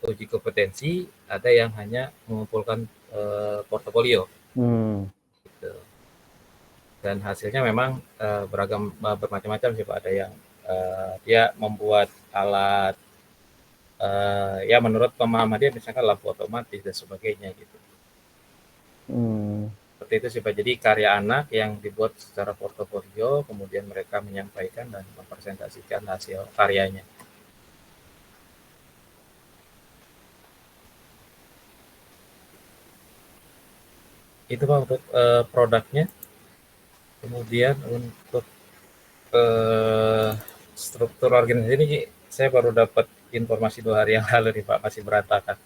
uji kompetensi, ada yang hanya mengumpulkan portofolio. Gitu. Dan hasilnya memang beragam, bermacam-macam sih Pak. Ada yang dia membuat alat ya menurut pemahaman dia misalkan lampu otomatis dan sebagainya gitu. Seperti itu sih Pak. Jadi karya anak yang dibuat secara portofolio, kemudian mereka menyampaikan dan mempresentasikan hasil karyanya. Itu Pak untuk produknya. Kemudian untuk struktur organisasi ini saya baru dapat informasi 2 hari yang lalu nih Pak, masih berantakan.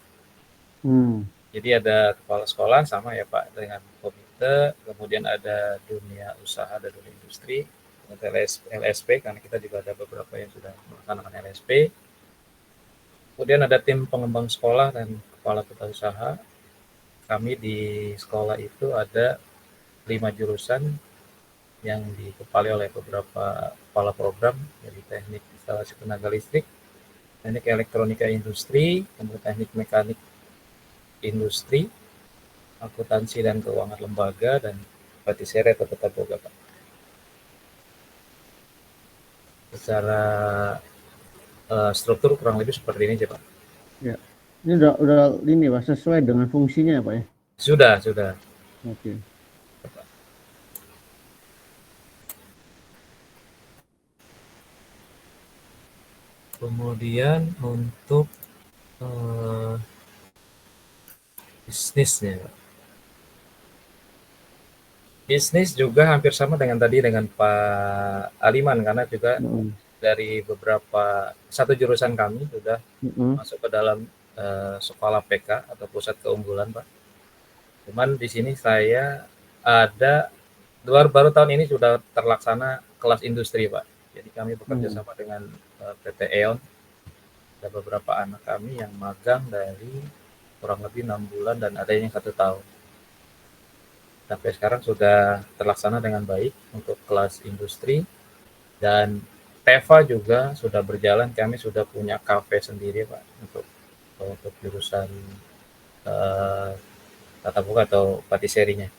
Jadi ada kepala sekolah sama ya Pak dengan komite, kemudian ada dunia usaha, ada dunia industri, LSP karena kita juga ada beberapa yang sudah melaksanakan LSP. Kemudian ada tim pengembang sekolah dan kepala kepala usaha. Kami di sekolah itu ada 5 jurusan yang dikepali oleh beberapa kepala program, dari teknik instalasi tenaga listrik, teknik elektronika industri, kemudian teknik mekanik industri, akuntansi dan keuangan lembaga, dan patisserie atau tata boga Pak. Secara struktur kurang lebih seperti ini aja Pak. Ya, ini udah ini Pak, sesuai dengan fungsinya Pak ya? Sudah. Oke. Kemudian untuk bisnisnya Pak. Bisnis juga hampir sama dengan tadi dengan Pak Aliman, karena juga dari beberapa satu jurusan kami sudah masuk ke dalam sekolah PK atau pusat keunggulan Pak. Cuman di sini saya ada baru tahun ini sudah terlaksana kelas industri Pak. Jadi kami bekerja sama dengan PT EON. Ada beberapa anak kami yang magang dari kurang lebih 6 bulan dan ada yang 1 tahun. Sampai sekarang sudah terlaksana dengan baik untuk kelas industri, dan TEVA juga sudah berjalan. Kami sudah punya kafe sendiri Pak untuk jurusan tata boga atau patiserinya.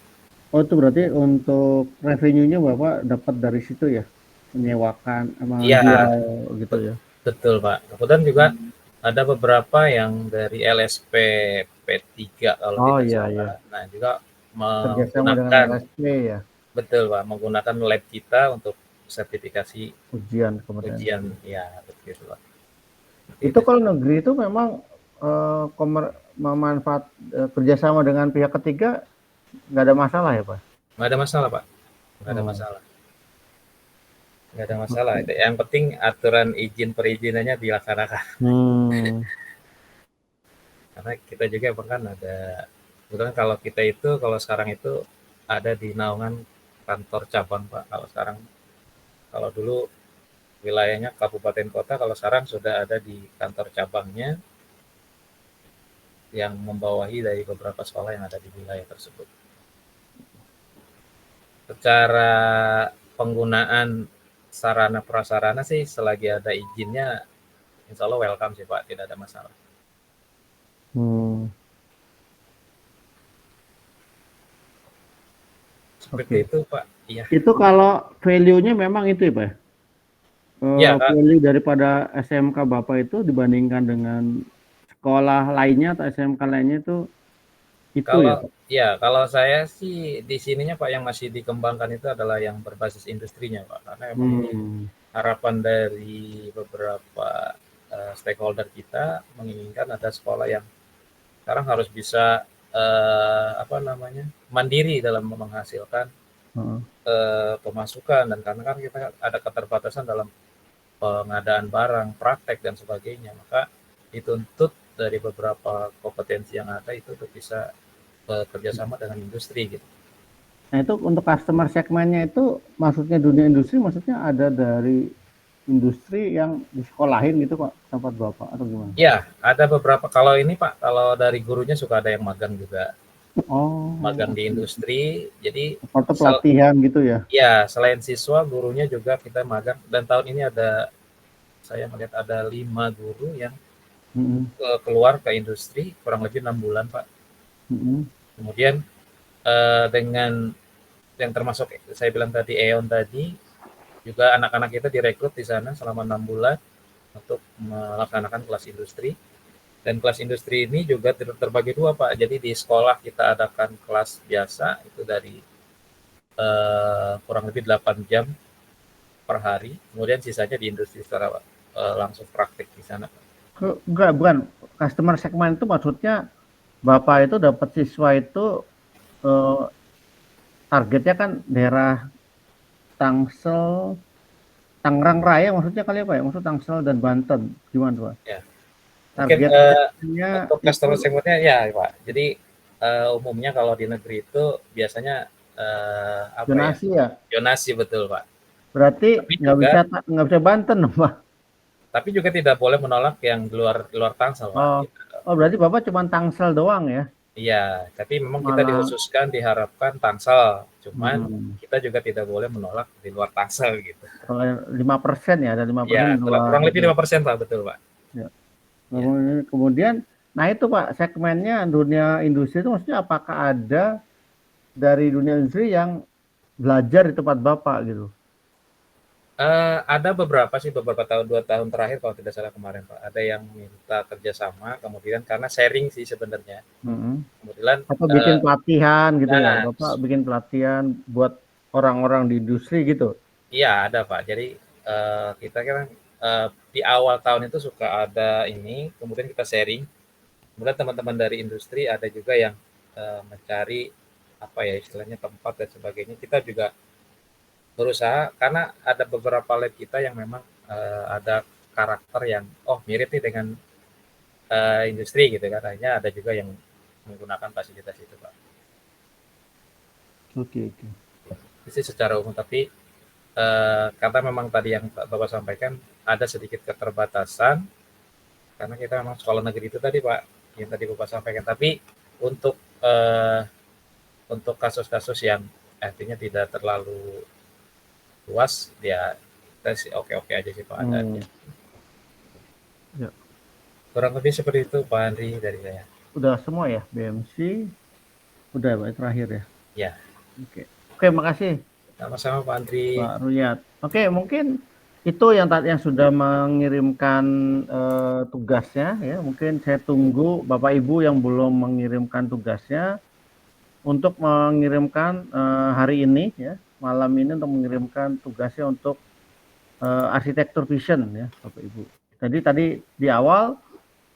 Oh itu berarti untuk revenue-nya Bapak dapat dari situ ya? Menyewakan, Iya, jual gitu ya? betul Pak. Kemudian juga ada beberapa yang dari LSP P3 kalau tidak salah. Nah juga Kerjasama dengan menggunakan, LSP ya? betul Pak, menggunakan lab kita untuk sertifikasi Ujian kemudian. ya begitu Pak. Itu kalau negeri itu memang memanfaat kerjasama dengan pihak ketiga nggak ada masalah ya Pak? Nggak ada masalah Pak, nggak ada masalah. Nggak ada masalah. Yang penting aturan izin perizinannya dilaksanakan. Karena kita juga bahkan ada, kebetulan kalau kita itu kalau sekarang itu ada di naungan kantor cabang Pak. Kalau dulu wilayahnya kabupaten kota, kalau sekarang sudah ada di kantor cabangnya yang membawahi dari beberapa sekolah yang ada di wilayah tersebut. Secara penggunaan sarana prasarana sih selagi ada izinnya insya Allah welcome sih Pak, tidak ada masalah. Seperti itu Pak. Iya. Itu kalau value-nya memang itu ya Pak? Ya, value daripada SMK Bapak itu dibandingkan dengan sekolah lainnya atau SMK lainnya itu ya Pak? Kalau saya sih di sininya Pak yang masih dikembangkan itu adalah yang berbasis industrinya Pak, karena memang harapan dari beberapa stakeholder kita menginginkan ada sekolah yang sekarang harus bisa mandiri dalam menghasilkan pemasukan, dan karena kan kita ada keterbatasan dalam pengadaan barang, praktek dan sebagainya, maka dituntut dari beberapa kompetensi yang ada itu untuk bisa bekerjasama dengan industri gitu. Nah itu untuk customer segmennya itu maksudnya dunia industri, maksudnya ada dari industri yang disekolahin gitu Pak, tempat Bapak atau gimana? Ya, ada beberapa. Kalau ini Pak, kalau dari gurunya suka ada yang magang juga. Magang di industri, jadi atau pelatihan gitu ya? Ya, selain siswa, gurunya juga kita magang. Dan tahun ini saya melihat ada 5 guru yang keluar ke industri kurang lebih 6 bulan, Pak. Kemudian dengan yang termasuk saya bilang tadi Aeon tadi, juga anak-anak kita direkrut di sana selama 6 bulan untuk melaksanakan kelas industri. Dan kelas industri ini juga terbagi dua, Pak. Jadi di sekolah kita adakan kelas biasa itu dari kurang lebih 8 jam per hari. Kemudian sisanya di industri secara langsung praktik di sana, Pak. Enggak, bukan. Customer segment itu maksudnya Bapak itu dapat siswa itu targetnya kan daerah Tangsel, Tangerang Raya maksudnya kali apa ya? Maksud Tangsel dan Banten. Gimana, Pak? Ya. Mungkin Targetnya untuk customer itu segmentnya ya, Pak. Jadi umumnya kalau di negeri itu biasanya apa ya? zonasi ya. Zonasi, betul, Pak. Berarti Tapi nggak juga bisa Banten, Pak. tapi juga tidak boleh menolak yang di luar Tangsel, Pak. Oh, berarti Bapak cuma Tangsel doang ya? Iya, tapi memang kita Malah dihususkan diharapkan Tangsel, cuman kita juga tidak boleh menolak di luar Tangsel gitu. 5% ya, ada 5% Ya, di luar kurang lebih itu. 5%, Pak, betul, Pak. Ya. Kemudian, nah itu Pak, segmennya dunia industri itu maksudnya apakah ada dari dunia industri yang belajar di tempat Bapak gitu? Ada beberapa tahun, 2 tahun terakhir kalau tidak salah kemarin, Pak. Ada yang minta kerjasama, kemudian karena sharing sih sebenarnya. Kemudian atau bikin pelatihan gitu ya, nah, Bapak bikin pelatihan buat orang-orang di industri gitu? iya ada, Pak. Jadi kita kan di awal tahun itu suka ada ini, kemudian kita sharing. Kemudian teman-teman dari industri ada juga yang mencari apa ya istilahnya tempat dan sebagainya. Kita juga berusaha karena ada beberapa lab kita yang memang ada karakter yang mirip nih dengan industri gitu kan. Akhirnya ada juga yang menggunakan fasilitas itu, Pak. Oke. Itu secara umum, tapi karena memang tadi yang Bapak sampaikan ada sedikit keterbatasan karena kita memang sekolah negeri itu tadi, Pak, yang tadi Bapak sampaikan. Tapi untuk kasus-kasus yang artinya tidak terlalu luas, ya kita sih oke-oke aja sih, Pak, adanya. Ya. Kurang lebih seperti itu, Pak Andri, dari saya. Udah semua ya, BMC? Udah, Pak, terakhir ya? Ya. Oke, makasih. Sama-sama, Pak Andri. Pak Ruyat. Oke, mungkin itu yang sudah mengirimkan tugasnya ya. Mungkin saya tunggu Bapak Ibu yang belum mengirimkan tugasnya untuk mengirimkan hari ini ya, malam ini untuk mengirimkan tugasnya untuk arsitektur vision ya, Bapak Ibu. Jadi tadi di awal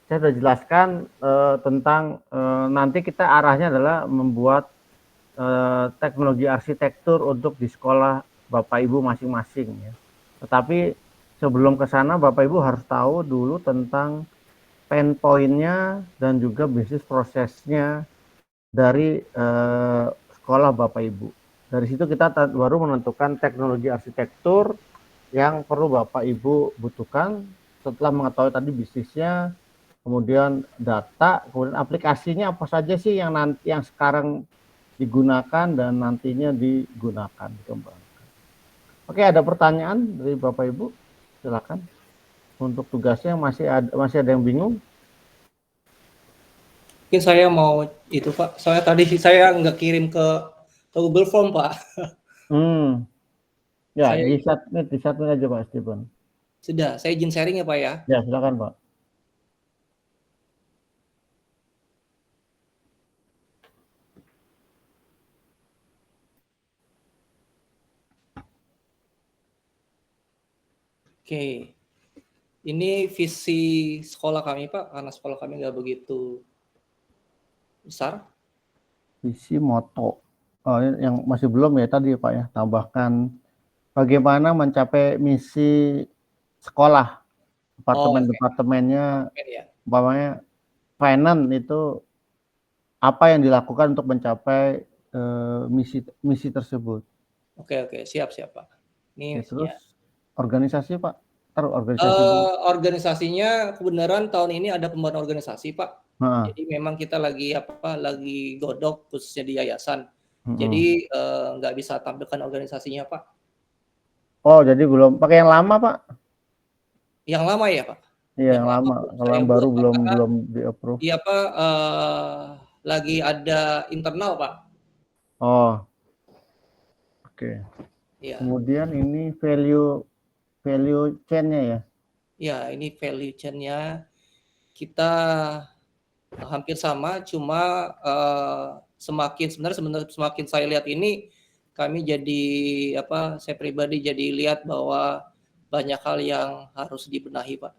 saya sudah jelaskan tentang nanti kita arahnya adalah membuat teknologi arsitektur untuk di sekolah Bapak Ibu masing-masing ya. Tetapi sebelum ke sana Bapak Ibu harus tahu dulu tentang pain point-nya dan juga bisnis prosesnya dari sekolah Bapak Ibu. Dari situ kita baru menentukan teknologi arsitektur yang perlu Bapak Ibu butuhkan setelah mengetahui tadi bisnisnya, kemudian data, kemudian aplikasinya apa saja sih yang nanti yang sekarang digunakan dan nantinya digunakan, dikembangkan. Oke, ada pertanyaan dari Bapak Ibu? Silakan. Untuk tugasnya masih ada yang bingung? Mungkin saya mau itu, Pak. Soalnya tadi saya nggak kirim ke Google Form, Pak. Ya, di submit aja, Pak Stephen. Sudah, saya izin sharing ya, Pak ya. Ya, silakan, Pak. Oke. Ini visi sekolah kami, Pak, karena sekolah kami nggak begitu besar. Visi moto. Yang masih belum ya tadi, Pak ya. Tambahkan bagaimana mencapai misi sekolah. Departemennya, umpamanya finance itu apa yang dilakukan untuk mencapai misi tersebut. Oke, siap, Pak. Ini terus organisasi, Pak. Organisasinya kebenaran tahun ini ada pembaruan organisasi, Pak. Jadi memang kita lagi godok khususnya di yayasan. Jadi nggak bisa tampilkan organisasinya, Pak. Oh, jadi belum pakai yang lama, Pak? Yang lama ya, Pak? Iya, yang yang lama lama. belum Kalau saya yang baru buat, Pak, belum karena belum di-approve. di apa, lagi ada internal, Pak. Oh, oke. Iya. Kemudian ini value chain-nya ya? Ya, ini value chain-nya kita hampir sama, cuma sebenarnya semakin saya lihat ini, kami jadi apa, saya pribadi jadi lihat bahwa banyak hal yang harus dibenahi, Pak,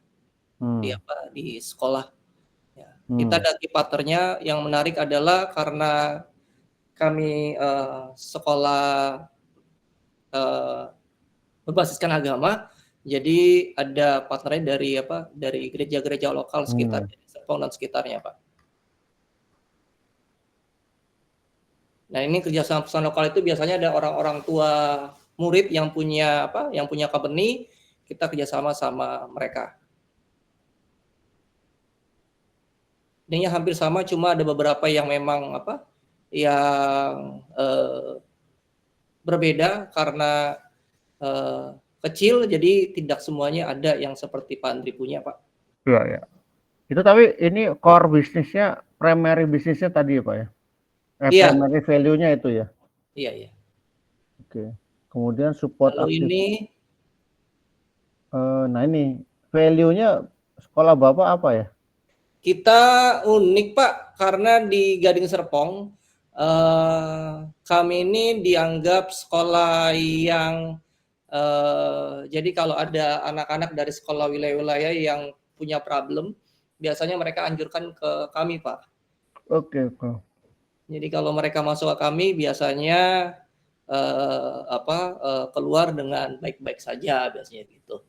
di Hmm. apa, di sekolah. Ya. Kita Hmm. ada partnernya yang menarik adalah karena kami sekolah berbasiskan agama, jadi ada partnernya dari apa, dari gereja-gereja lokal sekitar Hmm. Serpong dan sekitarnya, Pak. Nah, ini kerjasama perusahaan lokal itu biasanya ada orang-orang tua murid yang punya apa, yang punya company, kita kerjasama sama mereka. Ininya hampir sama, cuma ada beberapa yang memang apa, yang berbeda karena kecil, jadi tidak semuanya ada yang seperti Pak Andri punya, Pak. Iya, ya. Itu tapi ini core bisnisnya, primary bisnisnya tadi ya, Pak ya? Iya. Primary value-nya itu ya? Iya, iya. Oke. Kemudian support Lalu ini nah ini value-nya sekolah Bapak apa ya? kita unik, Pak, karena di Gading Serpong kami ini dianggap sekolah yang jadi kalau ada anak-anak dari sekolah wilayah-wilayah yang punya problem, biasanya mereka anjurkan ke kami, Pak. Oke. Jadi kalau mereka masuk ke kami biasanya keluar dengan baik-baik saja biasanya gitu.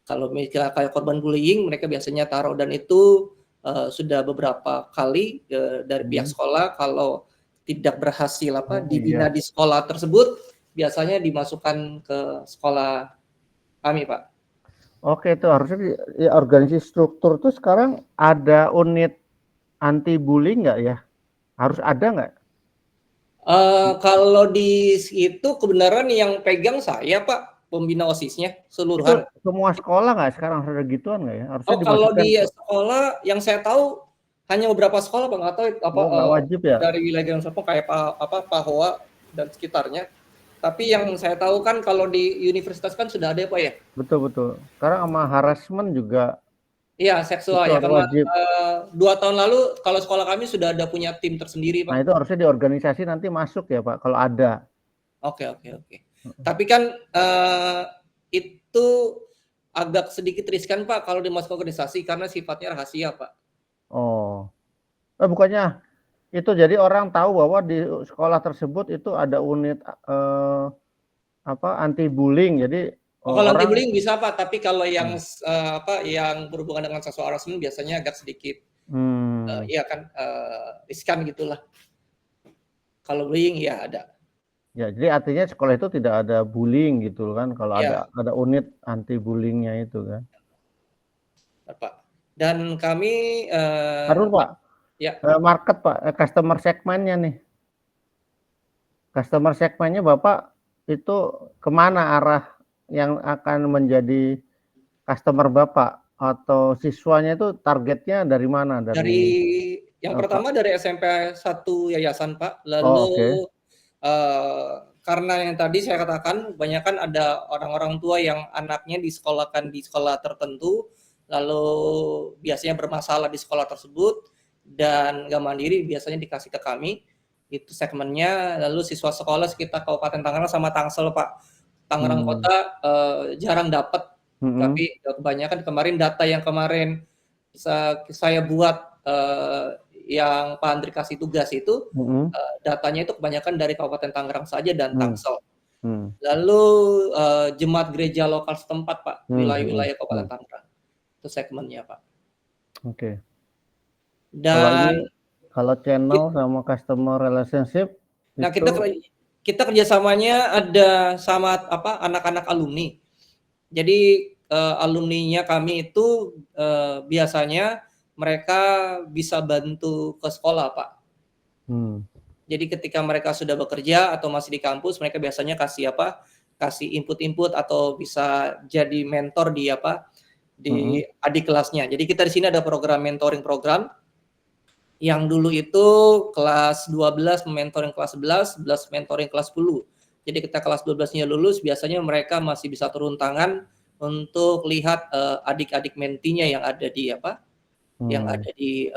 Kalau misalnya kayak korban bullying, mereka biasanya taruh, dan itu sudah beberapa kali dari pihak sekolah kalau tidak berhasil dibina di sekolah tersebut, biasanya dimasukkan ke sekolah kami, Pak. Oke, itu harusnya di organisasi struktur tuh sekarang ada unit anti bullying nggak ya? Harus ada nggak? Kalau di itu kebenaran yang pegang saya, Pak, pembina OSIS-nya seluruhan. Itu semua sekolah nggak sekarang harus ada gituan nggak ya? Harusnya Kalau dimasukkan di sekolah yang saya tahu hanya beberapa sekolah, Pak, nggak tahu apa nggak wajib ya? dari wilayah Gading Serpong kayak Pahoa dan sekitarnya. Tapi yang saya tahu kan kalau di universitas kan sudah ada, Pak, ya? Betul. Sekarang sama harassment juga Iya, seksual itu ya. harus wajib. 2 tahun lalu kalau sekolah kami sudah ada punya tim tersendiri, Pak. Nah, itu harusnya di organisasi nanti masuk ya, Pak, kalau ada. Oke. Tapi kan itu agak sedikit riskan, Pak, kalau dimasuk organisasi karena sifatnya rahasia, Pak. Oh. Bukannya itu jadi orang tahu bahwa di sekolah tersebut itu ada unit anti bullying. Jadi kalau anti bullying bisa, Pak, tapi kalau yang yang berhubungan dengan seksual harassment biasanya agak sedikit riskan gitulah. Kalau bullying ya ada. Ya, jadi artinya sekolah itu tidak ada bullying gitu kan, kalau Ya. ada unit anti bullying-nya itu kan. Pak. Dan kami Harus, Pak. Ya. Market, Pak, customer segmennya nih. Customer segmennya Bapak itu kemana arah yang akan menjadi customer Bapak, atau siswanya itu targetnya dari mana? Dari yang pertama dari SMP 1 yayasan, Pak. Lalu karena yang tadi saya katakan, kebanyakan ada orang-orang tua yang anaknya disekolahkan di sekolah tertentu, lalu biasanya bermasalah di sekolah tersebut dan nggak mandiri, biasanya dikasih ke kami. Itu segmennya. Lalu siswa sekolah sekitar Kabupaten Tangerang sama Tangsel, Pak. Tangerang Kota jarang dapat, tapi kebanyakan kemarin data yang kemarin saya buat yang Pak Andri kasih tugas itu, datanya itu kebanyakan dari Kabupaten Tangerang saja dan Tangsel. Lalu jemaat gereja lokal setempat, Pak, wilayah-wilayah Kabupaten Tangerang. Itu segmennya, Pak. Oke. Dan kalau channel sama customer relationship, nah kita kerjasamanya ada sama anak-anak alumni. Jadi alumninya kami itu biasanya mereka bisa bantu ke sekolah, Pak. Jadi ketika mereka sudah bekerja atau masih di kampus, mereka biasanya kasih input-input atau bisa jadi mentor di adik kelasnya. Jadi kita di sini ada program mentoring program yang dulu itu kelas 12 mentoring kelas 11, 11 mentoring kelas 10. Jadi kita kelas 12-nya lulus, biasanya mereka masih bisa turun tangan untuk lihat adik-adik mentinya yang ada di yang ada di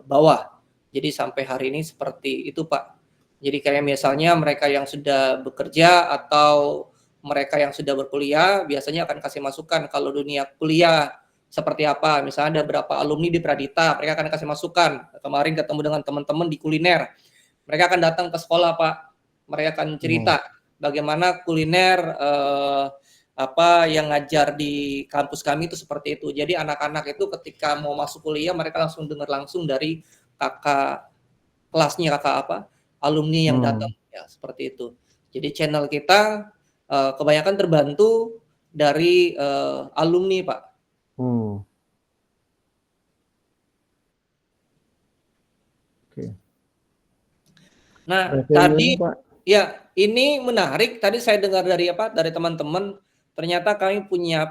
bawah. Jadi sampai hari ini seperti itu, Pak. Jadi kayak misalnya mereka yang sudah bekerja atau mereka yang sudah berkuliah biasanya akan kasih masukan kalau dunia kuliah seperti apa. Misalnya ada berapa alumni di Pradita, mereka akan kasih masukan. Kemarin ketemu dengan teman-teman di kuliner. Mereka akan datang ke sekolah, Pak. Mereka akan cerita bagaimana kuliner apa yang ngajar di kampus kami itu seperti itu. Jadi anak-anak itu ketika mau masuk kuliah mereka langsung dengar langsung dari kakak kelasnya, kakak alumni yang datang ya seperti itu. Jadi channel kita kebanyakan terbantu dari alumni, Pak. Nah, tadi ya ini menarik. Tadi saya dengar dari teman-teman. Ternyata kami punya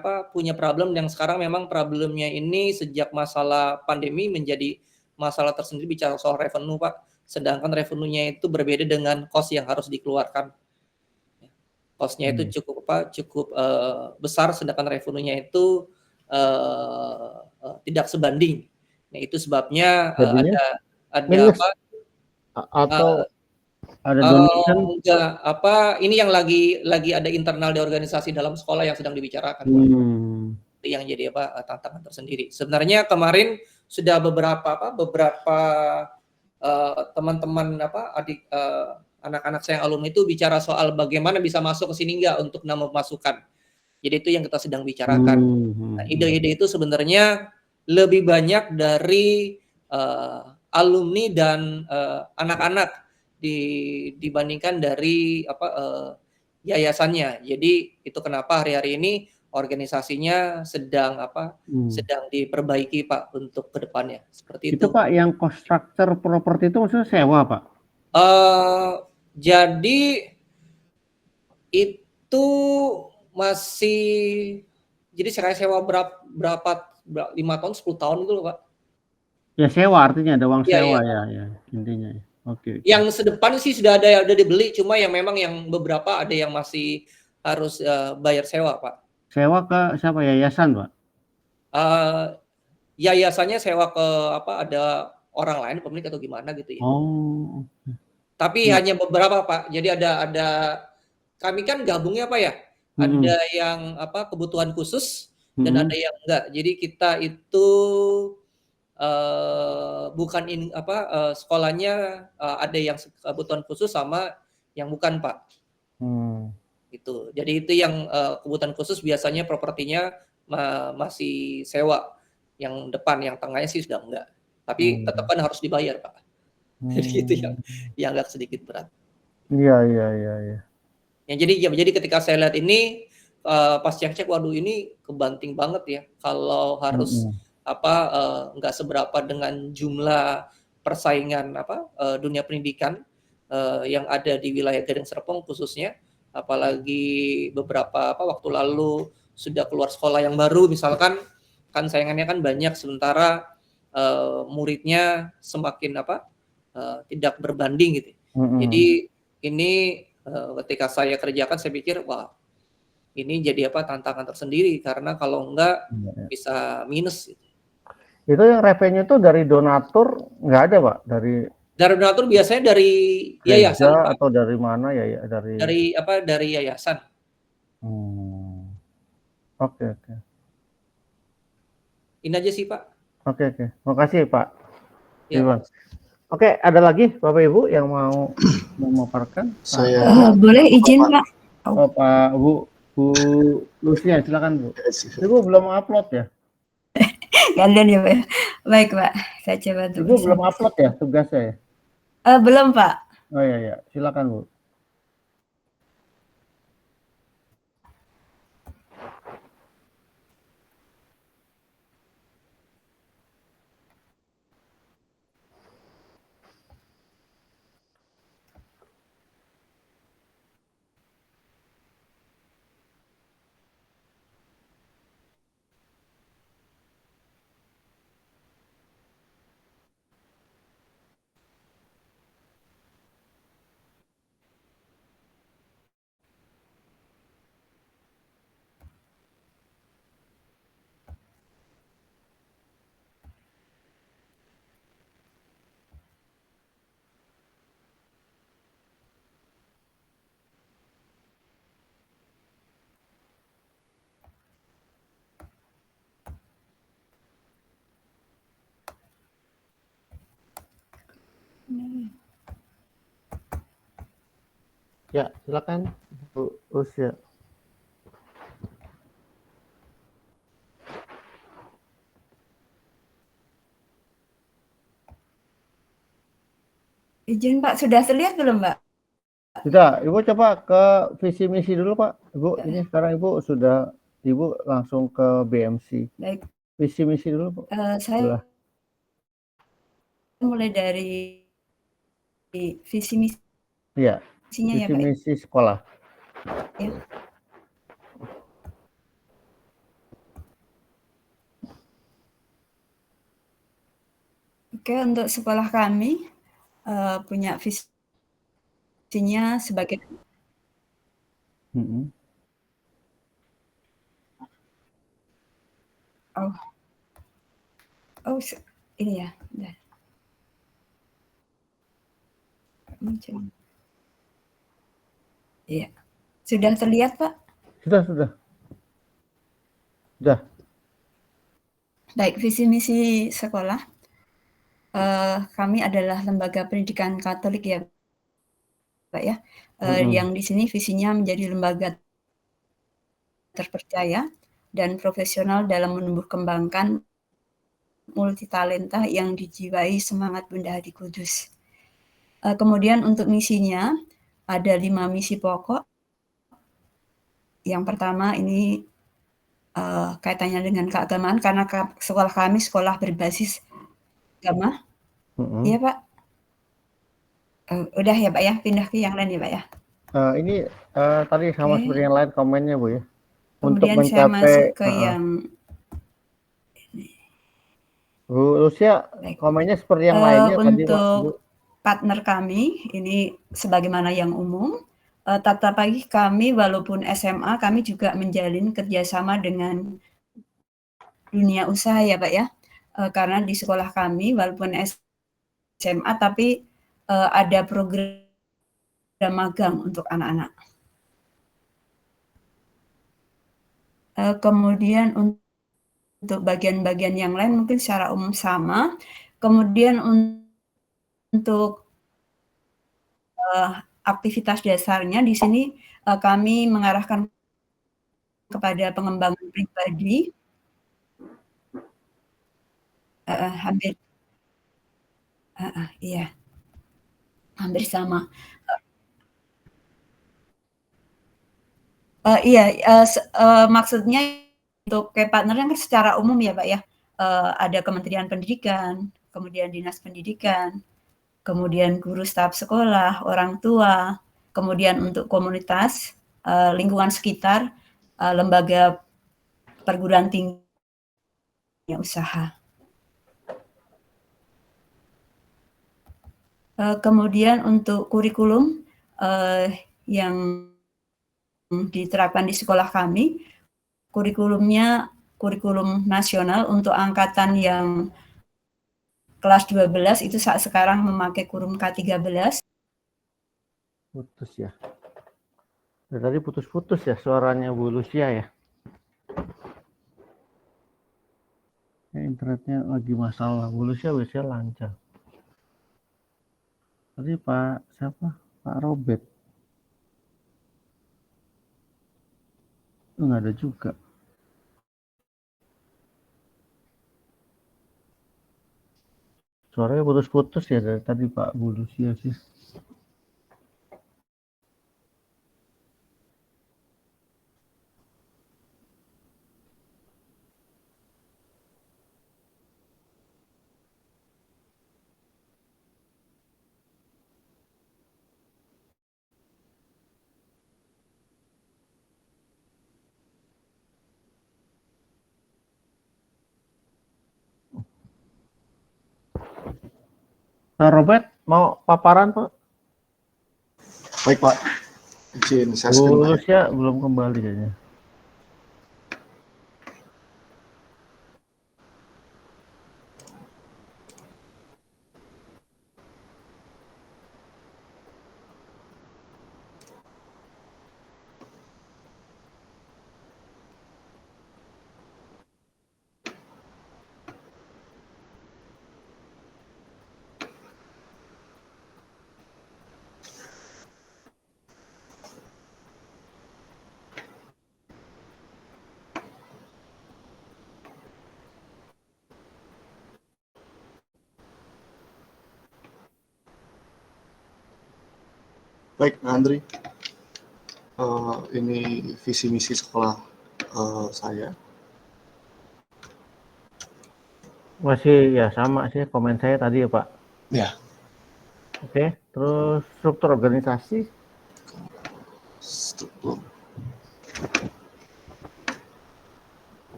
problem yang sekarang memang problemnya ini sejak masalah pandemi menjadi masalah tersendiri bicara soal revenue, Pak. Sedangkan revenue-nya itu berbeda dengan cost yang harus dikeluarkan. Cost-nya itu cukup besar, sedangkan revenue-nya itu tidak sebanding. Nah, itu sebabnya ada apa? Atau ada donation? Enggak, ini yang lagi ada internal di organisasi dalam sekolah yang sedang dibicarakan, Pak. Itu yang jadi tantangan tersendiri. Sebenarnya kemarin sudah beberapa teman-teman anak-anak saya yang alumni itu bicara soal bagaimana bisa masuk ke sini enggak untuk nambah masukan. Jadi itu yang kita sedang bicarakan. Nah, ide-ide itu sebenarnya lebih banyak dari alumni dan anak-anak dibandingkan dari yayasannya. Jadi itu kenapa hari-hari ini organisasinya sedang diperbaiki, Pak, untuk kedepannya seperti itu. Itu Pak yang cost structure properti itu maksudnya sewa, Pak? Jadi itu masih jadi saya sewa berapa 5 tahun 10 tahun gitu loh, Pak. Ya sewa artinya ada uang sewa ya intinya. Oke. Yang sedepan sih sudah ada yang udah dibeli, cuma yang memang yang beberapa ada yang masih harus bayar sewa, Pak. Sewa ke siapa, yayasan, Pak? Yayasannya sewa ke ada orang lain pemilik atau gimana gitu ya. Tapi hanya beberapa, Pak. Jadi ada kami kan gabungnya, Pak ya. Ada yang kebutuhan khusus dan ada yang enggak. Jadi kita itu bukan sekolahnya ada yang kebutuhan khusus sama yang bukan, Pak. Gitu. Jadi itu yang kebutuhan khusus biasanya propertinya masih sewa. Yang depan, yang tengahnya sih sudah enggak. Tapi tetap kan harus dibayar, Pak. Jadi itu yang agak sedikit berat. Iya. Ya, jadi ketika saya lihat ini pas cek, waduh ini kebanting banget ya. Kalau harus nggak seberapa dengan jumlah persaingan dunia pendidikan yang ada di wilayah Gading Serpong khususnya, apalagi beberapa waktu lalu sudah keluar sekolah yang baru misalkan kan saingannya kan banyak sementara muridnya semakin tidak berbanding gitu. Jadi ini ketika saya kerjakan saya pikir wah ini jadi tantangan tersendiri karena kalau enggak bisa minus gitu. Itu yang revenue itu dari donatur nggak ada, Pak? Dari donatur biasanya dari yayasan, Pak. Atau dari mana ya? Dari yayasan. Oke. Ini aja sih, Pak. Oke. Makasih, Pak. Ya. Oke, ada lagi Bapak Ibu yang mau memaparkan? Saya boleh izin, Pak. Pak Bu Lucia, silakan Bu. Ibu belum upload ya? Gantian ya, Pak. Baik, Pak. Saya coba tuh. Ibu belum upload ya tugasnya ya? Belum, Pak. Oh iya, silakan Bu. Ya, silakan Bu Lucia. Izin Pak, sudah terlihat belum Pak? Sudah, Ibu coba ke visi misi dulu Pak. Ibu, ini sekarang Ibu langsung ke BMC. Baik. Visi misi dulu Pak. Saya mulai dari visi misinya Iya, ya visi Pak. misi sekolah. Ya. Oke, untuk sekolah kami punya visinya sebagai ini ya. Iya. Sudah terlihat Pak? Sudah. Baik, visi misi sekolah. Kami adalah lembaga pendidikan Katolik ya Pak ya. Yang di sini visinya menjadi lembaga terpercaya dan profesional dalam menumbuh kembangkan multitalenta yang dijiwai semangat Bunda Hadi Kudus. Kemudian untuk misinya ada 5 misi pokok. Yang pertama ini kaitannya dengan keagamaan karena sekolah kami sekolah berbasis agama. Iya Pak. Udah ya Pak ya, pindah ke yang lain ya Pak ya. Ini tadi sama seperti yang lain komennya Bu ya. Kemudian untuk mencapai, saya masuk ke yang Bu Lucia, komennya seperti yang lainnya tadi Pak. Untuk partner kami ini sebagaimana yang umum, tetap lagi kami walaupun SMA kami juga menjalin kerjasama dengan dunia usaha ya Pak ya. Karena di sekolah kami walaupun SMA tapi ada program magang untuk anak-anak. Kemudian untuk bagian-bagian yang lain mungkin secara umum sama. Kemudian untuk aktivitas dasarnya di sini kami mengarahkan kepada pengembangan pribadi. Iya. Hampir sama. Maksudnya untuk kayak partnernya kan secara umum ya Pak ya. Ada Kementerian Pendidikan, kemudian Dinas Pendidikan, kemudian guru staf sekolah, orang tua, kemudian untuk komunitas, lingkungan sekitar, lembaga perguruan tinggi usaha. Kemudian untuk kurikulum yang diterapkan di sekolah kami, kurikulumnya kurikulum nasional untuk angkatan yang kelas 12 itu saat sekarang memakai kurikulum K13. Putus ya. Tadi putus-putus ya suaranya Bu Lucia ya. Internetnya lagi masalah. Bu Lucia biasanya lancar. Tadi Pak Robert. Nggak ada juga. Suaranya putus-putus ya dari tadi Pak Bu Lucia sih. Pak Robert mau paparan Pak? Baik Pak, izin saya Bu Lucia belum kembali kayaknya. Baik, Andri. Ini visi misi sekolah saya. Masih ya sama sih komen saya tadi ya Pak. Ya. Oke, terus struktur organisasi. Struktur.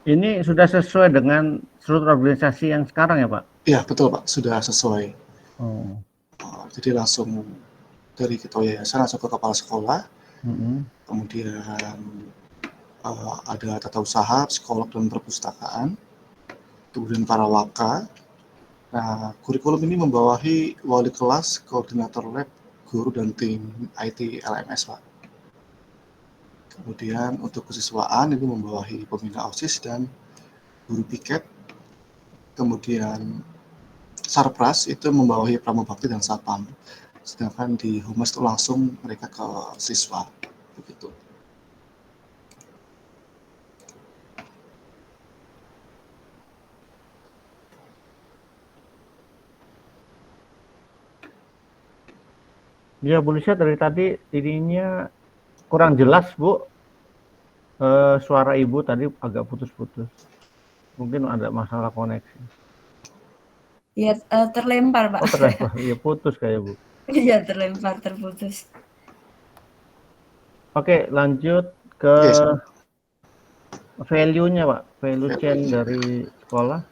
Ini sudah sesuai dengan struktur organisasi yang sekarang ya Pak? Iya, betul Pak, sudah sesuai. Oh. Jadi langsung dari ketua yayasan langsung ke kepala sekolah, kemudian ada tata usaha, psikolog dan perpustakaan, kemudian para waka. Nah, kurikulum ini membawahi wali kelas, koordinator lab, guru dan tim IT LMS Pak. Kemudian untuk kesiswaan ini membawahi pembina OSIS dan guru piket. Kemudian Sarpras itu membawahi pramubakti dan satpam. Sedangkan di humas itu langsung mereka ke siswa. Begitu. Ya Bu Lisha, dari tadi ininya kurang jelas Bu. Suara Ibu tadi agak putus-putus. Mungkin ada masalah koneksi. Ya, terlempar Pak. Oh terlempar, ya putus kayak Bu. Iya terlempar, terputus. Oke, lanjut ke value-nya Pak. Value chain dari sekolah.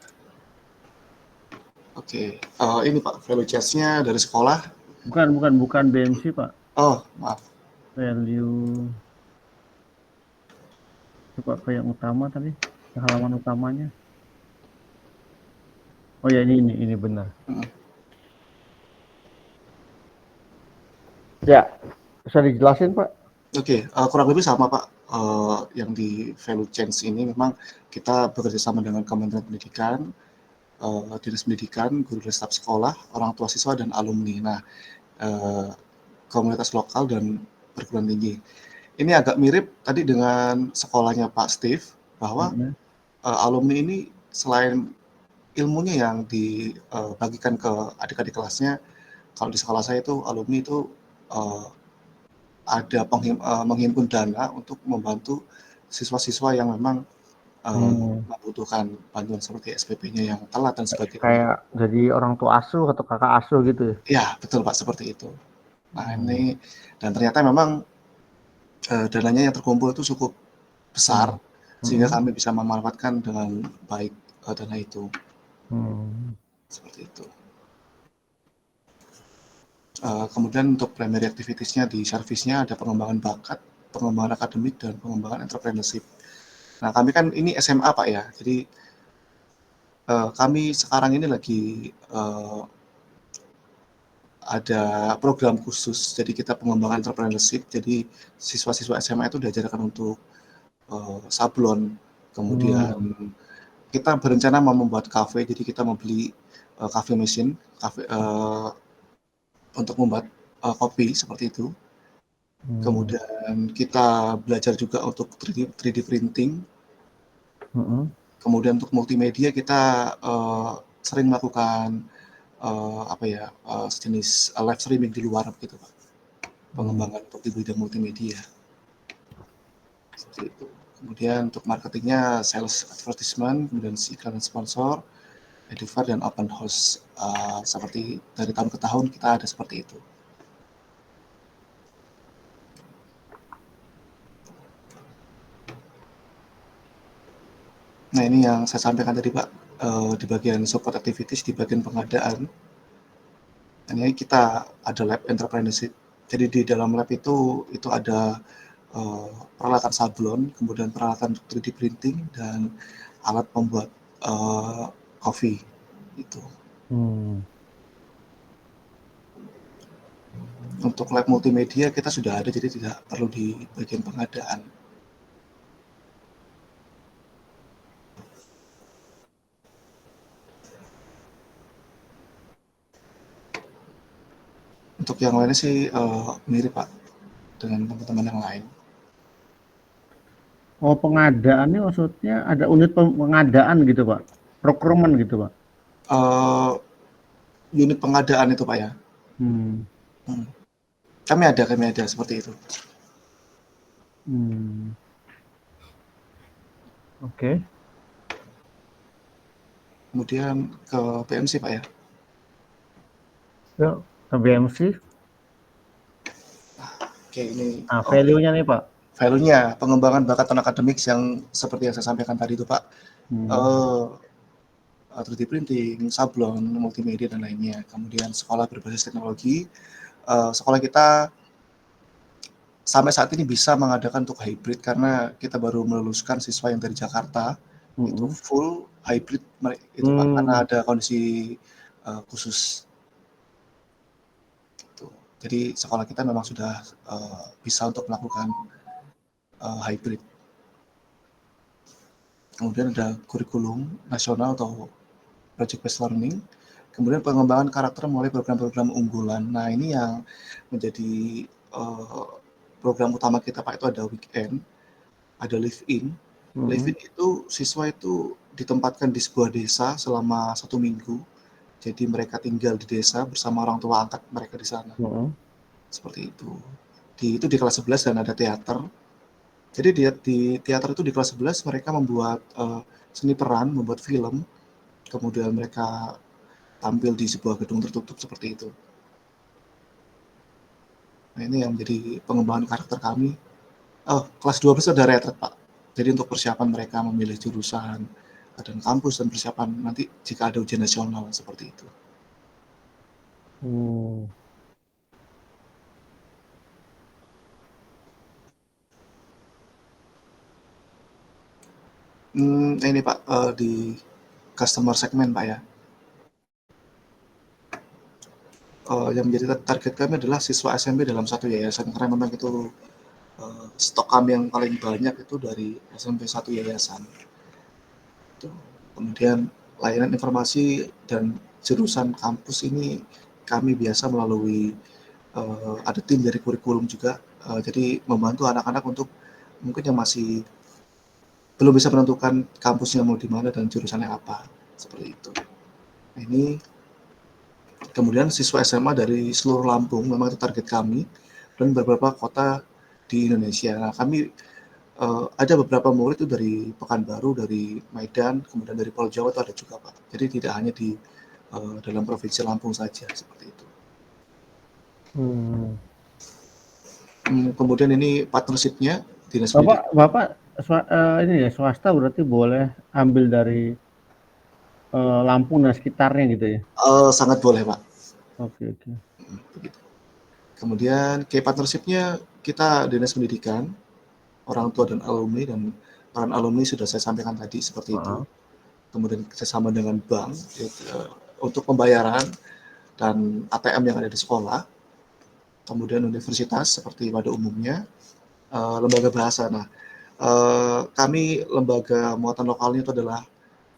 Oke, ini Pak, value chain-nya dari sekolah. Bukan BMC Pak. Oh, maaf. Value. Coba ke yang utama tadi, ke halaman utamanya. Oh ya, ini benar. Ya, bisa dijelasin Pak? Oke, kurang lebih sama Pak. Yang di value chain ini memang kita bekerja sama dengan Kementerian Pendidikan, Dinas Pendidikan, guru dan staf sekolah, orang tua siswa dan alumni. Nah, komunitas lokal dan perguruan tinggi. Ini agak mirip tadi dengan sekolahnya Pak Steve, bahwa alumni ini selain ilmunya yang dibagikan ke adik-adik kelasnya, kalau di sekolah saya itu alumni itu ada menghimpun dana untuk membantu siswa-siswa yang memang membutuhkan bantuan seperti SPP-nya yang telat dan sebagainya. Kayak jadi orang tua asuh atau kakak asuh gitu ya? Ya, betul Pak, seperti itu. Nah ini, dan ternyata memang dananya yang terkumpul itu cukup besar, sehingga kami bisa memanfaatkan dengan baik dana itu. Seperti itu. Kemudian untuk primary activities-nya di service-nya ada pengembangan bakat, pengembangan akademik, dan pengembangan entrepreneurship. Nah kami kan ini SMA Pak ya, jadi kami sekarang ini lagi ada program khusus, jadi kita pengembangan entrepreneurship, jadi siswa-siswa SMA itu diajarkan untuk sablon, kemudian kita berencana mau membuat kafe, jadi kita membeli cafe machine, untuk membuat kopi seperti itu. Kemudian kita belajar juga untuk 3D printing. Kemudian untuk multimedia kita sering melakukan sejenis live streaming di luar begitu Pak. Pengembangan untuk di bidang multimedia. Seperti itu. Kemudian untuk marketingnya sales advertisement, kemudian iklan dan sponsor, Edufair dan open house, seperti dari tahun ke tahun kita ada seperti itu. Nah ini yang saya sampaikan tadi Pak, di bagian support activities, di bagian pengadaan. Ini kita ada lab entrepreneurship. Jadi di dalam lab itu ada peralatan sablon, kemudian peralatan 3D printing dan alat pembuat kopi itu. Untuk lab multimedia kita sudah ada, jadi tidak perlu di bagian pengadaan. Untuk yang lainnya sih mirip Pak. dengan teman-teman yang lain. Oh, pengadaan ini maksudnya ada unit pengadaan gitu, Pak? Procurement gitu, Pak? Unit pengadaan itu, Pak, ya. Kami ada seperti itu. Oke. Kemudian ke BMC, Pak, ya. Yuk, ke BMC. Oke, ini value-nya nih, Pak. Value-nya pengembangan bakat non-akademik yang seperti yang saya sampaikan tadi itu, Pak. 3D printing, sablon, multimedia, dan lainnya. Kemudian sekolah berbasis teknologi. Sekolah kita sampai saat ini bisa mengadakan untuk hybrid karena kita baru meluluskan siswa yang dari Jakarta. Itu full hybrid itu, Pak, karena ada kondisi khusus. Jadi sekolah kita memang sudah bisa untuk melakukan hybrid. Kemudian ada kurikulum nasional atau project based learning. Kemudian pengembangan karakter melalui program-program unggulan. Nah, ini yang menjadi program utama kita, Pak, itu ada weekend, ada live in. Live in itu siswa itu ditempatkan di sebuah desa selama 1 minggu. Jadi mereka tinggal di desa bersama orang tua angkat mereka di sana. Seperti itu. Itu di kelas 11 dan ada teater. Jadi di teater itu di kelas 11 mereka membuat seni peran, membuat film. Kemudian mereka tampil di sebuah gedung tertutup seperti itu. Nah, ini yang menjadi pengembangan karakter kami. Kelas 12 ada retret, Pak. Jadi untuk persiapan mereka memilih jurusan dan kampus dan persiapan nanti jika ada ujian nasional seperti itu. Ini, Pak, di customer segment, Pak, ya. Yang menjadi target kami adalah siswa SMP dalam satu yayasan karena memang itu stok kami yang paling banyak itu dari SMP satu yayasan. Kemudian layanan informasi dan jurusan kampus ini kami biasa melalui ada tim dari kurikulum juga, jadi membantu anak-anak untuk mungkin yang masih belum bisa menentukan kampusnya mau di mana dan jurusannya apa, seperti itu. Nah, ini kemudian siswa SMA dari seluruh Lampung memang itu target kami dan beberapa kota di Indonesia. Nah, kami ada beberapa murid itu dari Pekanbaru, dari Medan, kemudian dari Pulau Jawa itu ada juga, Pak. Jadi tidak hanya di dalam provinsi Lampung saja seperti itu. Kemudian ini partnership-nya dinas pendidikan. Bapak ini ya swasta berarti boleh ambil dari Lampung dan sekitarnya gitu ya? Sangat boleh, Pak. Oke. Begitu. Kemudian key partnership-nya kita dinas pendidikan, orang tua dan alumni, dan peran alumni sudah saya sampaikan tadi seperti itu. Kemudian kerjasama dengan bank untuk pembayaran dan ATM yang ada di sekolah. Kemudian universitas seperti pada umumnya, lembaga bahasa. Nah, kami lembaga muatan lokalnya itu adalah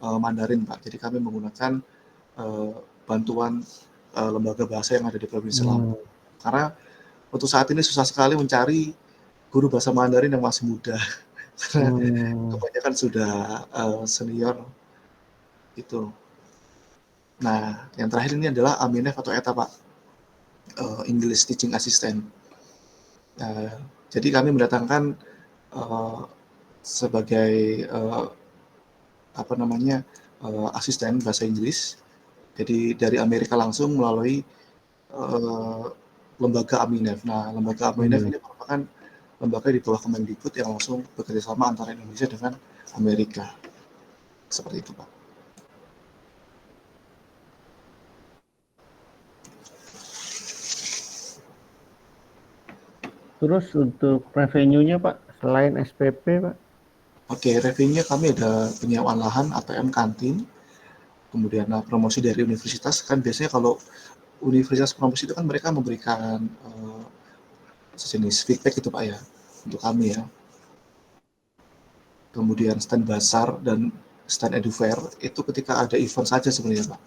Mandarin, Pak. Jadi kami menggunakan bantuan lembaga bahasa yang ada di Provinsi Lampung. Karena untuk saat ini susah sekali mencari guru bahasa Mandarin yang masih muda. Karena kebanyakan sudah senior itu. Nah, yang terakhir ini adalah Aminef atau ETA, Pak, English Teaching Assistant. Jadi kami mendatangkan sebagai asisten bahasa Inggris. Jadi dari Amerika langsung melalui lembaga Aminef. Nah, lembaga Aminef ini merupakan lembaga di bawah Kemendikbud yang langsung bekerja sama antara Indonesia dengan Amerika. Seperti itu, Pak. Terus untuk revenue-nya, Pak, selain SPP, Pak? Oke, revenue kami ada penyewaan lahan, ATM, kantin, kemudian promosi dari universitas. Kan biasanya kalau universitas promosi itu kan mereka memberikan sejenis feedback itu, Pak, ya, untuk kami ya. Kemudian stand Basar dan stand Edufair itu ketika ada event saja sebenarnya, Pak.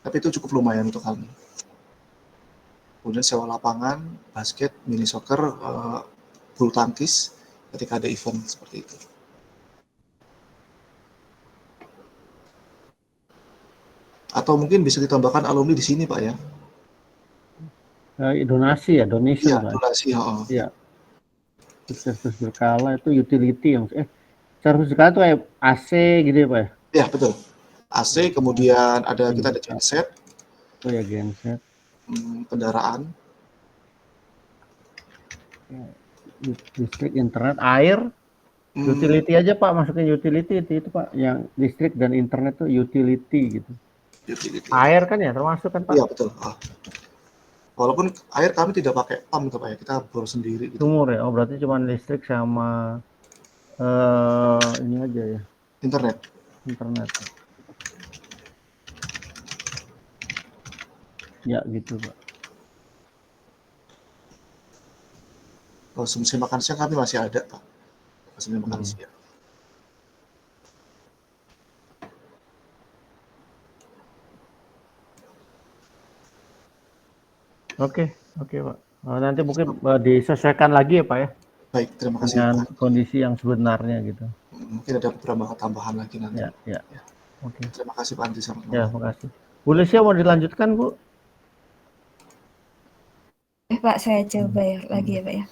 Tapi itu cukup lumayan untuk kami. kemudian sewa lapangan, basket, mini soccer, bulu tangkis ketika ada event seperti itu. Atau mungkin bisa ditambahkan alumni di sini, Pak, ya? Donasi ya, donation, Iya, Pak. donasi, Iya. Servis berkala itu utility yang servis berkala itu kayak AC gitu ya, Pak ya? Iya, betul. AC, kemudian kita ada genset. Oh ya, genset. Kendaraan. Listrik, internet, air. Utility aja, Pak, masukin utility itu Pak, yang listrik dan internet tuh utility gitu. Utility. Air kan ya termasuk kan, Pak? Iya, betul. Walaupun air kami tidak pakai pump gitu, Pak, ya, kita bor sendiri gitu. Sumur ya? Oh, berarti cuma listrik sama ini aja ya. Internet. Ya gitu, Pak. Konsumsi makan siang kami masih ada, Pak. Konsumsi makan siang. Oke, Pak. Nanti mungkin disesuaikan lagi ya, Pak ya. Baik, terima kasih. Dengan Pak. kondisi yang sebenarnya gitu. Mungkin ada beberapa tambahan lagi nanti. Ya. Oke. Terima kasih Pak Andri. Ya, terima kasih. Bu Lesia mau dilanjutkan, Bu? Pak, saya coba ya lagi ya, Pak ya.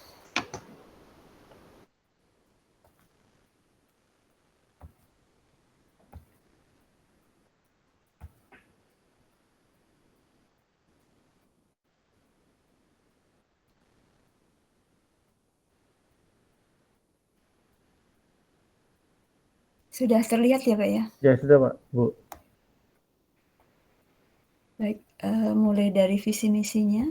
Sudah terlihat ya, Pak ya? Ya, sudah, Pak. Bu. Baik, mulai dari visi misinya.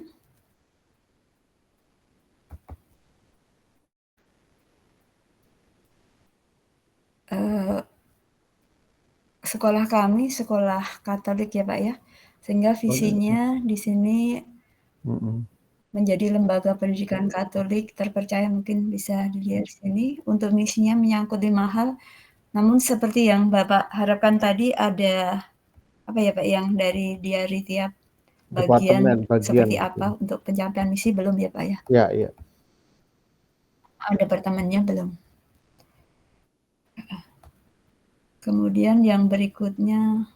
Sekolah kami sekolah Katolik ya, Pak ya. Sehingga visinya di sini menjadi lembaga pendidikan Katolik terpercaya, mungkin bisa dilihat di sini. Untuk misinya menyangkut 5 hal. Namun seperti yang Bapak harapkan tadi ada apa ya, Pak, yang dari diari tiap bagian seperti apa untuk pencapaian misi belum ya, Pak ya? Iya. Departemennya belum. Kemudian yang berikutnya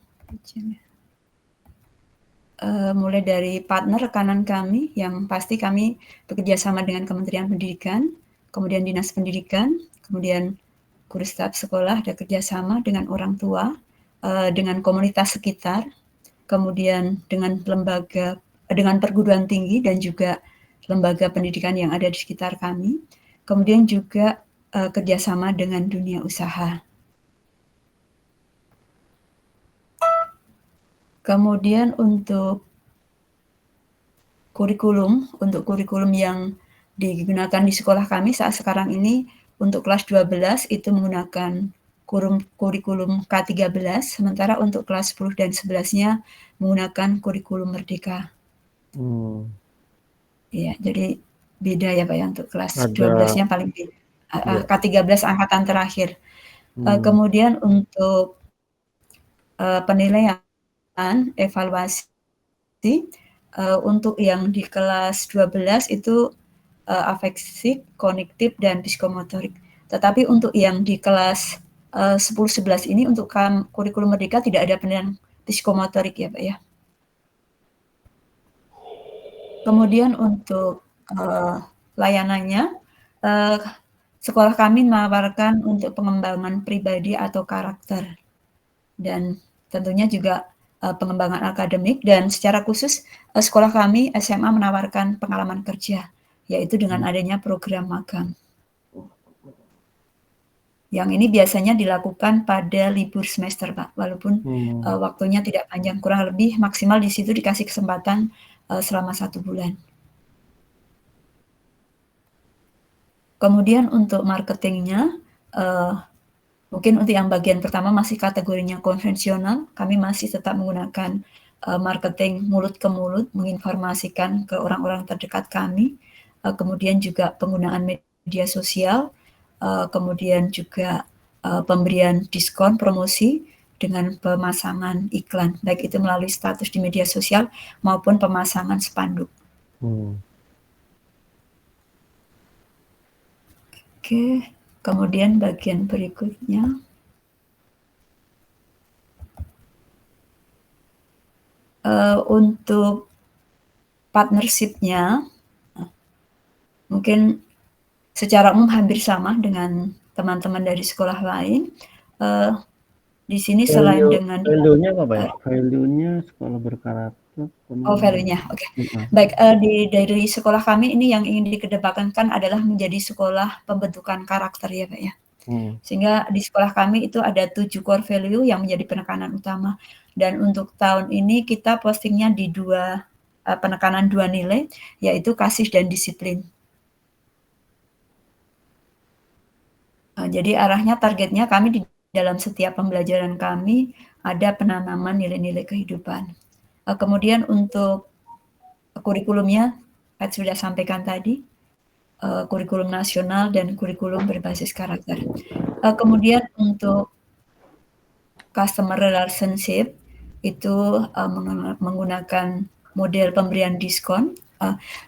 mulai dari partner rekanan kami, yang pasti kami bekerja sama dengan Kementerian Pendidikan, kemudian Dinas Pendidikan, kemudian guru staf sekolah, ada kerjasama dengan orang tua, dengan komunitas sekitar, kemudian dengan lembaga, dengan perguruan tinggi dan juga lembaga pendidikan yang ada di sekitar kami, kemudian juga kerjasama dengan dunia usaha. Kemudian untuk kurikulum yang digunakan di sekolah kami saat sekarang ini, untuk kelas 12 itu menggunakan kurikulum K13, sementara untuk kelas 10 dan 11-nya menggunakan kurikulum Merdeka. Ya, jadi beda ya, Pak ya, untuk kelas 12-nya paling beda. K13 angkatan terakhir. Kemudian untuk penilaian evaluasi untuk yang di kelas 12 itu afektif, kognitif, dan psikomotorik. Tetapi untuk yang di kelas 10-11 ini untuk kurikulum Merdeka tidak ada penilaian psikomotorik ya, Pak ya. Kemudian untuk layanannya, sekolah kami menawarkan untuk pengembangan pribadi atau karakter, dan tentunya juga pengembangan akademik, dan secara khusus sekolah kami SMA menawarkan pengalaman kerja, yaitu dengan adanya program magang. Yang ini biasanya dilakukan pada libur semester, Pak, walaupun waktunya tidak panjang, kurang lebih maksimal di situ dikasih kesempatan selama 1 bulan. Kemudian untuk marketingnya, mungkin untuk yang bagian pertama masih kategorinya konvensional, kami masih tetap menggunakan marketing mulut ke mulut, menginformasikan ke orang-orang terdekat kami, kemudian juga penggunaan media sosial, kemudian juga pemberian diskon promosi dengan pemasangan iklan, baik itu melalui status di media sosial maupun pemasangan spanduk. Oke, kemudian bagian berikutnya. Untuk partnership-nya, mungkin secara umum hampir sama dengan teman-teman dari sekolah lain. Di sini selain dengan value-nya apa ya? Value-nya sekolah berkarakter. value-nya, oke. Baik, dari sekolah kami ini yang ingin dikedepankan adalah menjadi sekolah pembentukan karakter ya Pak ya. Sehingga di sekolah kami itu ada 7 core value yang menjadi penekanan utama. Dan untuk tahun ini kita postingnya di penekanan 2 nilai, yaitu kasih dan disiplin. Jadi arahnya, targetnya kami di dalam setiap pembelajaran kami ada penanaman nilai-nilai kehidupan. Kemudian untuk kurikulumnya, saya sudah sampaikan tadi, kurikulum nasional dan kurikulum berbasis karakter. Kemudian untuk customer relationship itu menggunakan model pemberian diskon,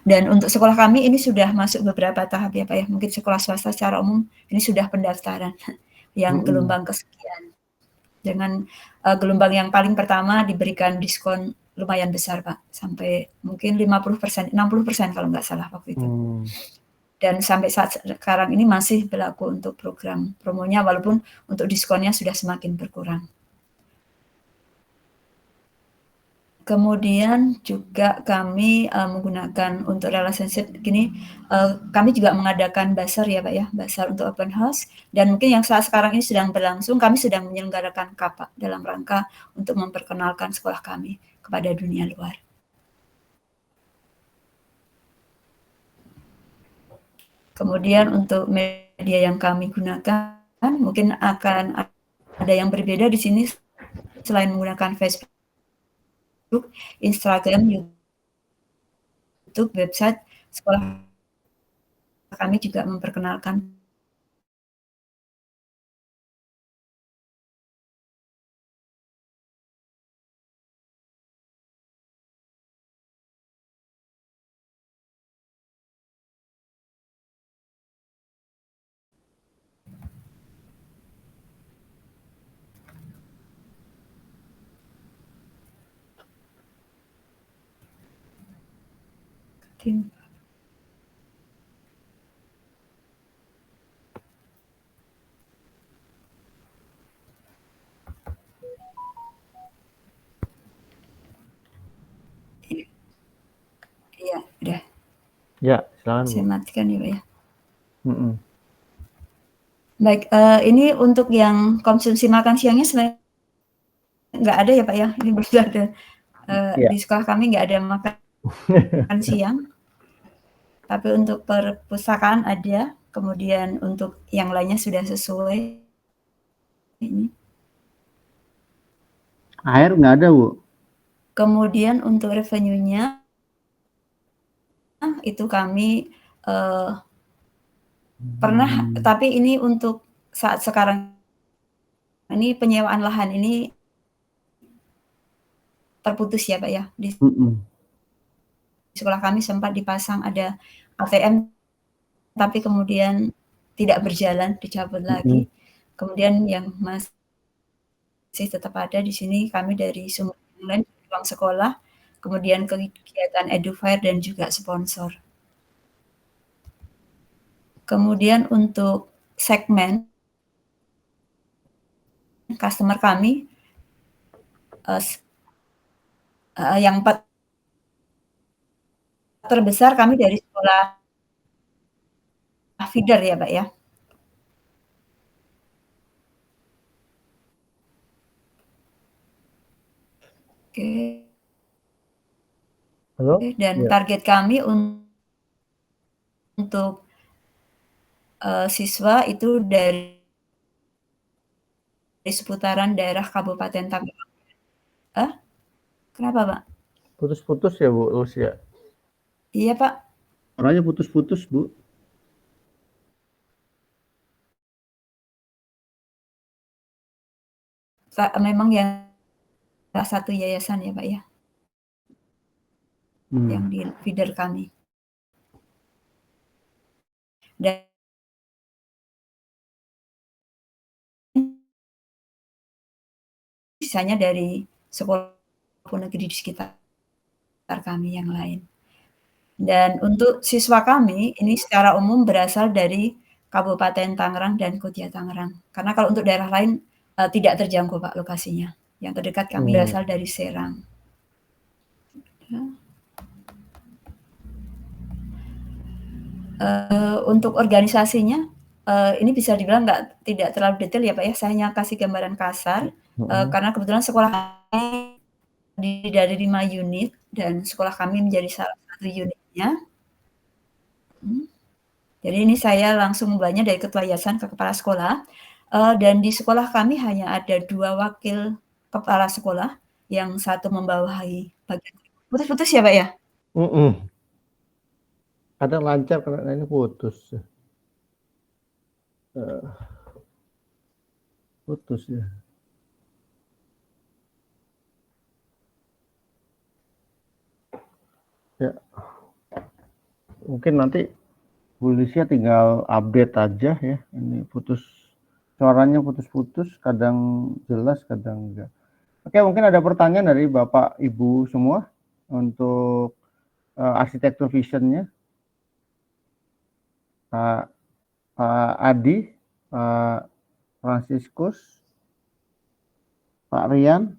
dan untuk sekolah kami ini sudah masuk beberapa tahap ya Pak ya, mungkin sekolah swasta secara umum ini sudah pendaftaran yang gelombang kesekian. Dengan gelombang yang paling pertama diberikan diskon lumayan besar Pak, sampai mungkin 50%, 60% kalau nggak salah waktu itu. Dan sampai saat sekarang ini masih berlaku untuk program promonya, walaupun untuk diskonnya sudah semakin berkurang. Kemudian juga kami menggunakan untuk relationship gini, kami juga mengadakan basar ya Pak ya, basar untuk open house, dan mungkin yang saat sekarang ini sedang berlangsung, kami sedang menyelenggarakan KAPA dalam rangka untuk memperkenalkan sekolah kami kepada dunia luar. Kemudian untuk media yang kami gunakan, mungkin akan ada yang berbeda di sini selain menggunakan Facebook, Instagram, YouTube, website, sekolah kami juga memperkenalkan Iya, udah. Ya, silakan Bu. Saya matikan ya Pak ya. Mm-mm. Baik, ini untuk yang konsumsi makan siangnya sebenarnya nggak ada ya Pak ya, ini belum ada. Di sekolah kami nggak ada makan siang. Tapi untuk perpustakaan ada, kemudian untuk yang lainnya sudah sesuai. Ini. Air nggak ada Bu. Kemudian untuk revenue-nya itu kami pernah, tapi ini untuk saat sekarang ini penyewaan lahan ini terputus ya Pak ya. Di sekolah kami sempat dipasang ada ATM, tapi kemudian tidak berjalan, dicabut lagi. Kemudian yang masih tetap ada di sini kami dari sumber lain, uang sekolah, kemudian kegiatan edufair dan juga sponsor. Kemudian untuk segmen customer kami yang terbesar kami dari sekolah feeder ya Pak ya. Oke. Halo? Dan target kami untuk siswa itu dari seputaran daerah Kabupaten Tangerang. Kenapa Pak? Putus-putus ya Bu, Lucia? Iya Pak. Orangnya putus-putus Bu. Memang yang salah satu yayasan ya Pak ya. yang di feeder kami. Dan sisanya dari sekolah negeri di sekitar kami yang lain. Dan untuk siswa kami ini secara umum berasal dari Kabupaten Tangerang dan Kota Tangerang. Karena kalau untuk daerah lain tidak terjangkau Pak lokasinya. Yang terdekat kami berasal dari Serang. Untuk organisasinya ini bisa dibilang tidak terlalu detail ya Pak ya. Saya hanya kasih gambaran kasar karena kebetulan sekolah kami dari 5 unit dan sekolah kami menjadi salah satu unitnya. Jadi ini saya langsung membawanya dari ketua yayasan ke kepala sekolah. Dan di sekolah kami hanya ada 2 wakil kepala sekolah, yang satu membawahi bagian putus-putus ya Pak ya? Kadang lancar, kadang ini putus. Putus ya. Ya. Mungkin nanti Bu Lisya tinggal update aja ya. Ini putus, suaranya putus-putus, kadang jelas, kadang enggak. Oke, mungkin ada pertanyaan dari Bapak Ibu semua untuk arsitektur visionnya. Pak Adi, Pak Franciscus, Pak Rian,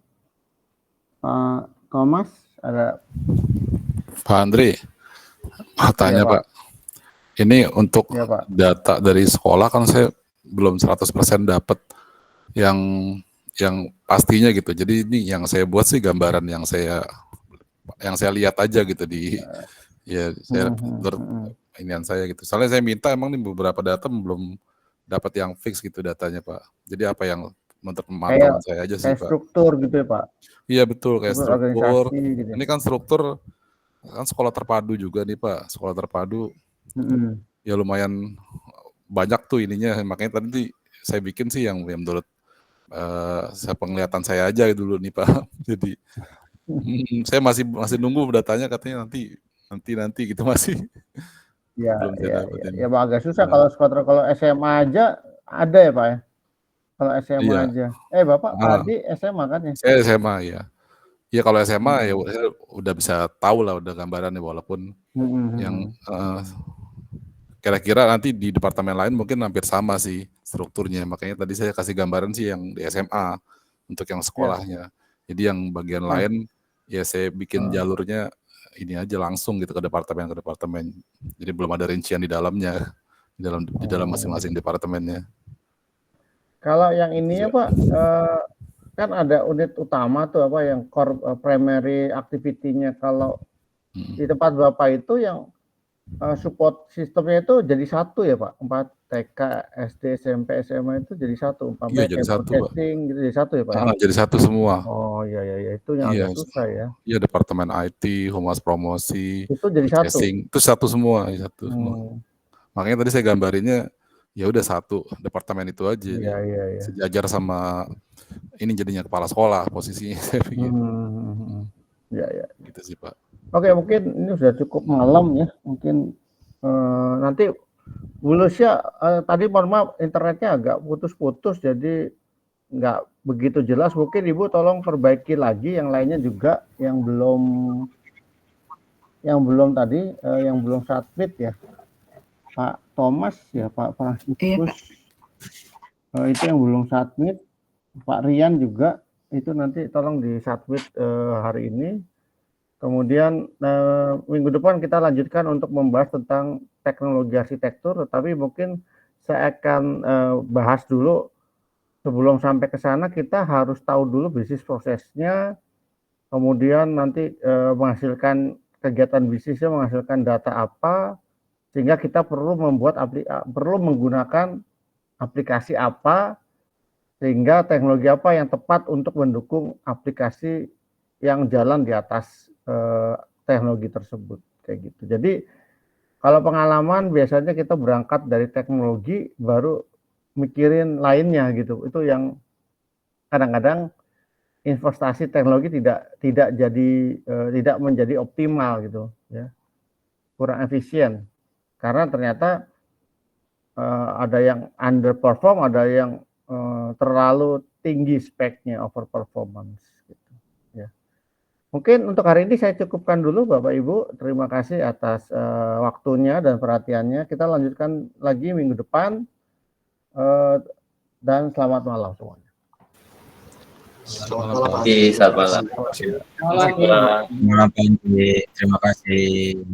Pak Thomas, ada Pak Andre, tanya Pak. Ini untuk ya, Pak. Data dari sekolah kan saya belum 100% dapat yang pastinya gitu. Jadi ini yang saya buat sih gambaran yang saya lihat aja gitu di ya saya inian saya gitu. Soalnya saya minta emang nih beberapa data belum dapat yang fix gitu datanya Pak. Jadi apa yang menurut pemantauan saya aja sih Pak. Struktur gitu ya Pak. Iya betul, kayak struktur. Gitu. Ini kan struktur kan sekolah terpadu juga nih Pak. Sekolah terpadu ya lumayan banyak tuh ininya. Makanya tadi saya bikin sih yang menurut saya penglihatan saya aja dulu nih Pak. Jadi saya masih nunggu datanya, katanya nanti gitu masih. Ya, ya Pak, agak susah kalau SMA aja ada ya Pak ya. Kalau SMA aja. Bapak tadi SMA kan ya? Saya SMA ya. Ya kalau SMA ya saya udah bisa tahu lah udah gambarannya, walaupun yang kira-kira nanti di departemen lain mungkin hampir sama sih strukturnya. Makanya tadi saya kasih gambaran sih yang di SMA untuk yang sekolahnya. Jadi yang bagian lain ya saya bikin jalurnya ini aja langsung gitu ke departemen. Jadi belum ada rincian di dalamnya, di dalam masing-masing departemennya. Kalau yang ini ya Pak, kan ada unit utama tuh apa yang core primary activity-nya. Kalau di tempat Bapak itu yang support sistemnya itu jadi satu ya Pak, 4 TK, SD, SMP, SMA itu jadi satu, Iya, jadi satu Pak. Gitu, jadi satu ya Pak? Jadi satu semua. Oh iya, itu yang agak susah ya. Iya, departemen IT, humas promosi, itu jadi satu. Itu satu semua, semua. Makanya tadi saya gambarinnya ya udah satu departemen itu aja. Iya. Sejajar sama ini jadinya kepala sekolah posisinya saya pikir. Iya. Gitu sih Pak. Oke, mungkin ini sudah cukup malam ya. Mungkin nanti Bu Lisya, tadi mohon maaf internetnya agak putus-putus jadi nggak begitu jelas. Mungkin Ibu tolong perbaiki lagi yang lainnya juga yang belum tadi yang belum submit ya. Pak Thomas ya, Pak Franciscus itu yang belum submit. Pak Rian juga itu nanti tolong di submit hari ini. Kemudian minggu depan kita lanjutkan untuk membahas tentang teknologi arsitektur, tetapi mungkin saya akan bahas dulu sebelum sampai ke sana kita harus tahu dulu bisnis prosesnya, kemudian nanti menghasilkan kegiatan bisnisnya menghasilkan data apa, sehingga kita perlu menggunakan aplikasi apa, sehingga teknologi apa yang tepat untuk mendukung aplikasi yang jalan di atas teknologi tersebut kayak gitu. Jadi kalau pengalaman biasanya kita berangkat dari teknologi baru mikirin lainnya gitu. Itu yang kadang-kadang investasi teknologi tidak menjadi optimal gitu ya, kurang efisien karena ternyata ada yang underperform, ada yang terlalu tinggi speknya, overperformance gitu ya. Mungkin untuk hari ini saya cukupkan dulu Bapak Ibu, terima kasih atas waktunya dan perhatiannya. Kita lanjutkan lagi minggu depan dan selamat malam semuanya. Selamat malam, Pak. Oke, selamat malam. Malam. Malam, Pak. Terima kasih.